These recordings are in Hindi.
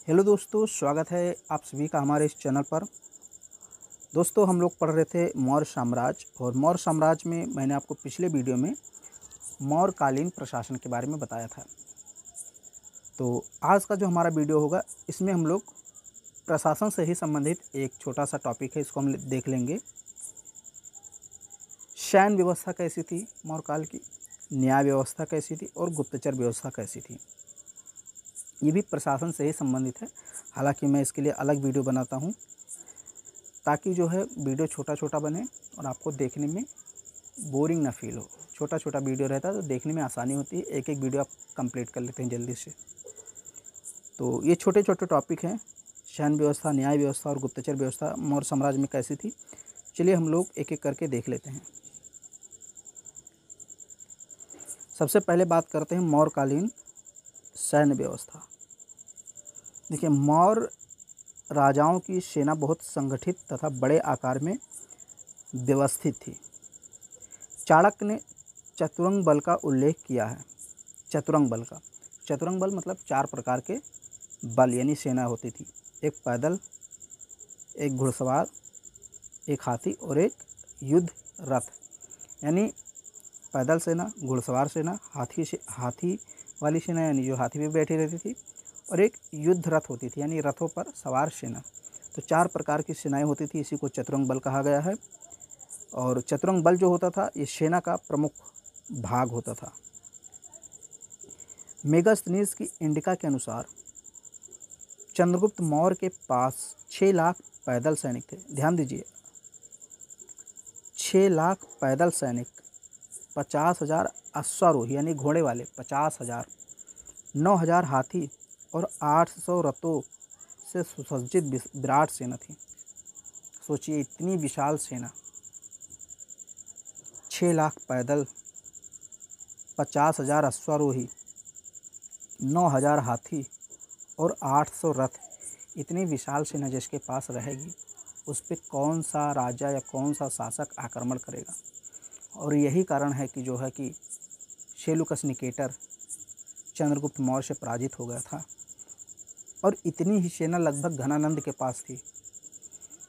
हेलो दोस्तों, स्वागत है आप सभी का हमारे इस चैनल पर। दोस्तों, हम लोग पढ़ रहे थे मौर्य साम्राज्य और मौर्य साम्राज्य में मैंने आपको पिछले वीडियो में मौर्यकालीन प्रशासन के बारे में बताया था। तो आज का जो हमारा वीडियो होगा इसमें हम लोग प्रशासन से ही संबंधित एक छोटा सा टॉपिक है, इसको हम देख लेंगे। सैन्य व्यवस्था कैसी थी मौर्यकाल की, न्याय व्यवस्था कैसी थी और गुप्तचर व्यवस्था कैसी थी। ये भी प्रशासन से ही संबंधित है। हालांकि मैं इसके लिए अलग वीडियो बनाता हूँ ताकि जो है वीडियो छोटा छोटा बने और आपको देखने में बोरिंग ना फील हो। छोटा छोटा वीडियो रहता है तो देखने में आसानी होती है, एक एक वीडियो आप कंप्लीट कर लेते हैं जल्दी से। तो ये छोटे छोटे टॉपिक हैं, सैन्य व्यवस्था, न्याय व्यवस्था और गुप्तचर व्यवस्था मौर्य साम्राज्य में कैसी थी। चलिए हम लोग एक एक करके देख लेते हैं। सबसे पहले बात करते हैं मौर्यकालीन सैन्य व्यवस्था। देखिए, मौर्य राजाओं की सेना बहुत संगठित तथा बड़े आकार में व्यवस्थित थी। चाणक्य ने चतुरंग बल का उल्लेख किया है। चतुरंग बल मतलब 4 प्रकार के बल यानी सेना होती थी। एक पैदल, एक घुड़सवार, एक हाथी और एक युद्ध रथ। यानी पैदल सेना, घुड़सवार सेना, हाथी वाली सेना यानी जो हाथी पे बैठी रहती थी, और एक युद्ध रथ होती थी यानी रथों पर सवार सेना। तो 4 प्रकार की सेनाएं होती थी, इसी को चतुरंग बल कहा गया है। और चतुरंग बल जो होता था ये सेना का प्रमुख भाग होता था। मेगास्थनीज की इंडिका के अनुसार चंद्रगुप्त मौर्य के पास 6 लाख पैदल सैनिक थे। ध्यान दीजिए, 6 लाख पैदल सैनिक, 50,000 अश्वारोही यानी घोड़े वाले 50,000, 9,000 हाथी और 800 रथों से सुसज्जित विराट सेना थी। सोचिए, इतनी विशाल सेना, 6 लाख पैदल, 50,000 अश्वारोही, 9,000 हाथी और 800 रथ। इतनी विशाल सेना जिसके पास रहेगी उस पर कौन सा राजा या कौन सा शासक आक्रमण करेगा। और यही कारण है कि जो है कि सेल्यूकस निकेटर चंद्रगुप्त मौर्य से पराजित हो गया था। और इतनी ही सेना लगभग घनानंद के पास थी।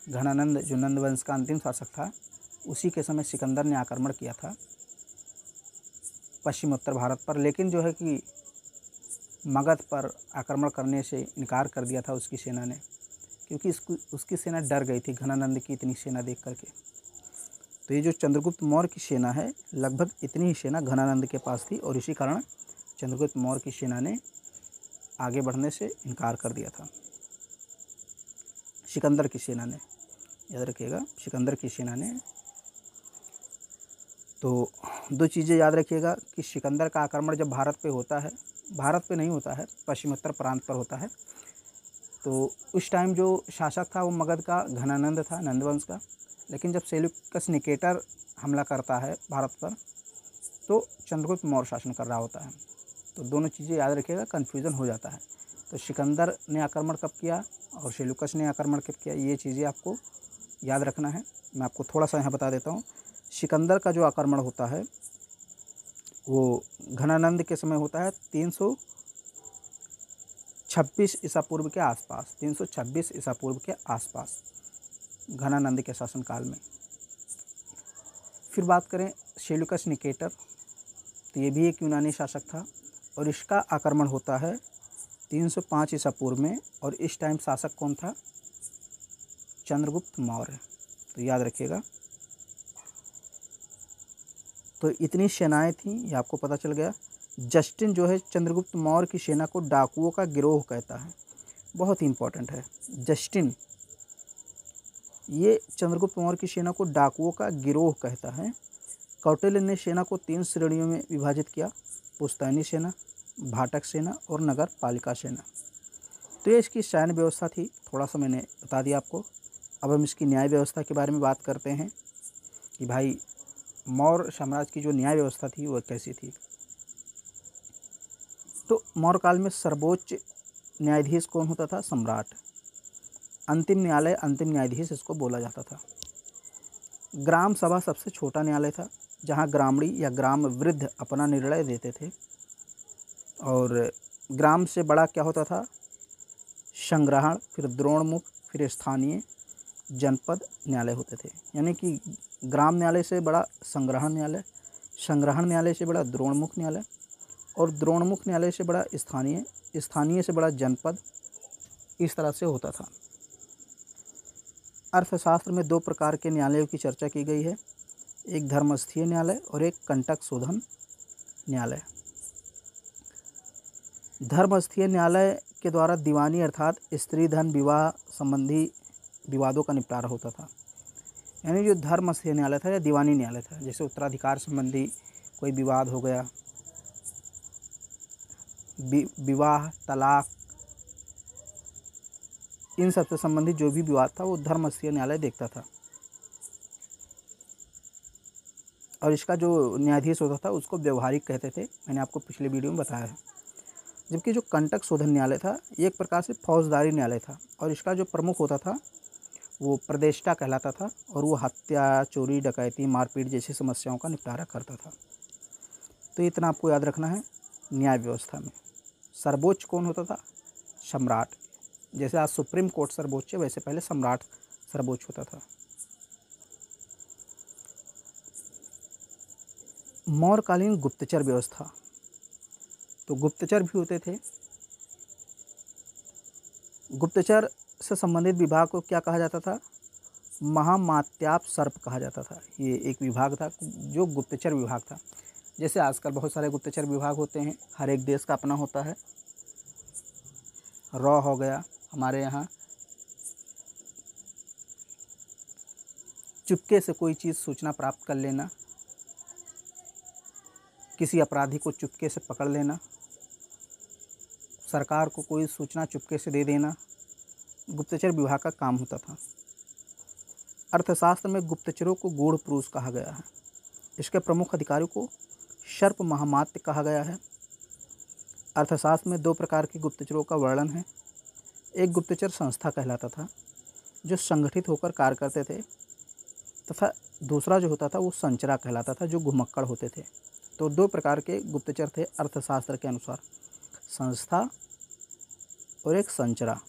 घनानंद जो नंद वंश का अंतिम शासक था, उसी के समय सिकंदर ने आक्रमण किया था पश्चिम उत्तर भारत पर, लेकिन जो है कि मगध पर आक्रमण करने से इनकार कर दिया था उसकी सेना ने, क्योंकि उसकी सेना डर गई थी घनानंद की इतनी सेना देख करके। तो ये जो चंद्रगुप्त मौर्य की सेना है, लगभग इतनी ही सेना घनानंद के पास थी और इसी कारण चंद्रगुप्त मौर्य की सेना ने आगे बढ़ने से इनकार कर दिया था। सिकंदर की सेना ने, याद रखिएगा, सिकंदर की सेना ने। तो 2 चीज़ें याद रखिएगा कि सिकंदर का आक्रमण जब भारत पे होता है, भारत पे नहीं होता है, पश्चिमोत्तर प्रांत पर होता है, तो उस टाइम जो शासक था वो मगध का घनानंद था, नंदवंश का। लेकिन जब सेल्यूकस निकेटर हमला करता है भारत पर तो चंद्रगुप्त मौर्य शासन कर रहा होता है। तो दोनों चीज़ें याद रखिएगा, कन्फ्यूज़न हो जाता है। तो सिकंदर ने आक्रमण कब किया और सेल्यूकस ने आक्रमण कब किया, ये चीज़ें आपको याद रखना है। मैं आपको थोड़ा सा यहाँ बता देता हूँ। सिकंदर का जो आक्रमण होता है वो घनानंद के समय होता है 326 ईसा पूर्व के आसपास, 326 ईसा पूर्व के आसपास घनानंद के शासनकाल में। फिर बात करें सेल्यूकस निकेटर, तो ये भी एक यूनानी शासक था और इसका आक्रमण होता है 305 ईसा पूर्व में, और इस टाइम शासक कौन था, चंद्रगुप्त मौर्य। तो याद रखिएगा। तो इतनी सेनाएं थीं, ये आपको पता चल गया। जस्टिन जो है चंद्रगुप्त मौर्य की सेना को डाकुओं का गिरोह कहता है, बहुत ही इंपॉर्टेंट है। जस्टिन ये चंद्रगुप्त मौर्य की सेना को डाकुओं का गिरोह कहता है। कौटिल्य ने सेना को 3 श्रेणियों में विभाजित किया, पुश्तैनी सेना, भाटक सेना और नगर पालिका सेना। तो ये इसकी सैन्य व्यवस्था थी, थोड़ा सा मैंने बता दिया आपको। अब हम इसकी न्याय व्यवस्था के बारे में बात करते हैं कि भाई मौर्य साम्राज्य की जो न्याय व्यवस्था थी वह कैसी थी। तो मौर्य काल में सर्वोच्च न्यायाधीश कौन होता था, सम्राट। अंतिम न्यायालय, अंतिम न्यायाधीश इसको बोला जाता था। ग्राम सभा सबसे छोटा न्यायालय था, जहाँ ग्रामणी या ग्राम वृद्ध अपना निर्णय देते थे। और ग्राम से बड़ा क्या होता था, संग्रहण, फिर द्रोणमुख, फिर स्थानीय, जनपद न्यायालय होते थे। यानी कि ग्राम न्यायालय से बड़ा संग्रहण न्यायालय, संग्रहण न्यायालय से बड़ा द्रोणमुख न्यायालय और द्रोणमुख न्यायालय से बड़ा स्थानीय, स्थानीय से बड़ा जनपद, इस तरह से होता था। अर्थशास्त्र में दो प्रकार के न्यायालयों की चर्चा की गई है, एक धर्मस्थीय न्यायालय और एक कंटक शोधन न्यायालय। धर्मस्थीय न्यायालय के द्वारा दीवानी अर्थात स्त्री धन विवाह संबंधी विवादों का निपटारा होता था। यानी जो धर्मस्थीय न्यायालय था या दीवानी न्यायालय था, जैसे उत्तराधिकार संबंधी कोई विवाद हो गया, विवाह, तलाक, इन सब से संबंधित जो भी विवाद था वो धर्मस्थीय न्यायालय देखता था। और इसका जो न्यायाधीश होता था उसको व्यवहारिक कहते थे, मैंने आपको पिछले वीडियो में बताया है। जबकि जो कंटक शोधन न्यायालय था ये एक प्रकार से फौजदारी न्यायालय था और इसका जो प्रमुख होता था वो प्रदेष्टा कहलाता था और वो हत्या, चोरी, डकैती, मारपीट जैसी समस्याओं का निपटारा करता था। तो इतना आपको याद रखना है। न्याय व्यवस्था में सर्वोच्च कौन होता था? सम्राट। जैसे आज सुप्रीम कोर्ट सर्वोच्च है वैसे पहले सम्राट सर्वोच्च होता था। मौर्यकालीन गुप्तचर व्यवस्था, तो गुप्तचर भी होते थे। गुप्तचर से संबंधित विभाग को क्या कहा जाता था? महामात्याप सर्प कहा जाता था। ये एक विभाग था जो गुप्तचर विभाग था। जैसे आजकल बहुत सारे गुप्तचर विभाग होते हैं, हर एक देश का अपना होता है। रॉ हो गया हमारे यहाँ, चुपके से कोई चीज़ सूचना प्राप्त कर लेना, किसी अपराधी को चुपके से पकड़ लेना, सरकार को कोई सूचना चुपके से दे देना, गुप्तचर विभाग का काम होता था। अर्थशास्त्र में गुप्तचरों को गूढ़ पुरुष कहा गया है। इसके प्रमुख अधिकारियों को सर्प महामात्य कहा गया है। अर्थशास्त्र में दो प्रकार के गुप्तचरों का वर्णन है। एक गुप्तचर संस्था कहलाता था जो संगठित होकर कार्य करते थे, तथा दूसरा जो होता था वो संचरा कहलाता था जो घुमक्कड़ होते थे। तो दो प्रकार के गुप्तचर थे अर्थशास्त्र के अनुसार, संस्था और एक संचरा।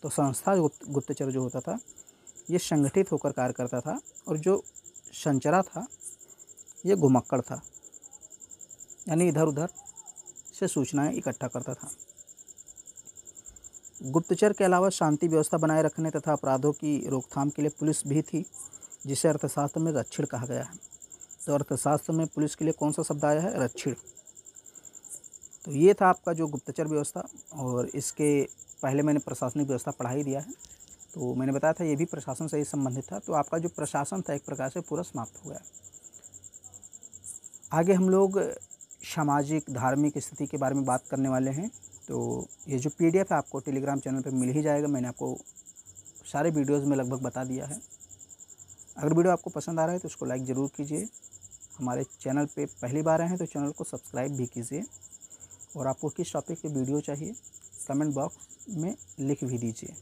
तो संस्था गुप्तचर जो होता था ये संगठित होकर कार्य करता था और जो संचरा था ये घुमक्कड़ था, यानी इधर उधर से सूचनाएं इकट्ठा करता था। गुप्तचर के अलावा शांति व्यवस्था बनाए रखने तथा अपराधों की रोकथाम के लिए पुलिस भी थी, जिसे अर्थशास्त्र में रक्षिण कहा गया है। तो अर्थशास्त्र में पुलिस के लिए कौन सा शब्द आया है? रक्षिण। तो ये था आपका जो गुप्तचर व्यवस्था, और इसके पहले मैंने प्रशासनिक व्यवस्था पढ़ा ही दिया है। तो मैंने बताया था ये भी प्रशासन से ही संबंधित था। तो आपका जो प्रशासन था एक प्रकार से पूरा समाप्त हो गया। आगे हम लोग सामाजिक धार्मिक स्थिति के बारे में बात करने वाले हैं। तो ये जो PDF है आपको टेलीग्राम चैनल पे मिल ही जाएगा। मैंने आपको सारे वीडियोस में लगभग बता दिया है। अगर वीडियो आपको पसंद आ रहा है तो उसको लाइक ज़रूर कीजिए। हमारे चैनल पे पहली बार आए हैं तो चैनल को सब्सक्राइब भी कीजिए, और आपको किस टॉपिक पे वीडियो चाहिए कमेंट बॉक्स में लिख भी दीजिए।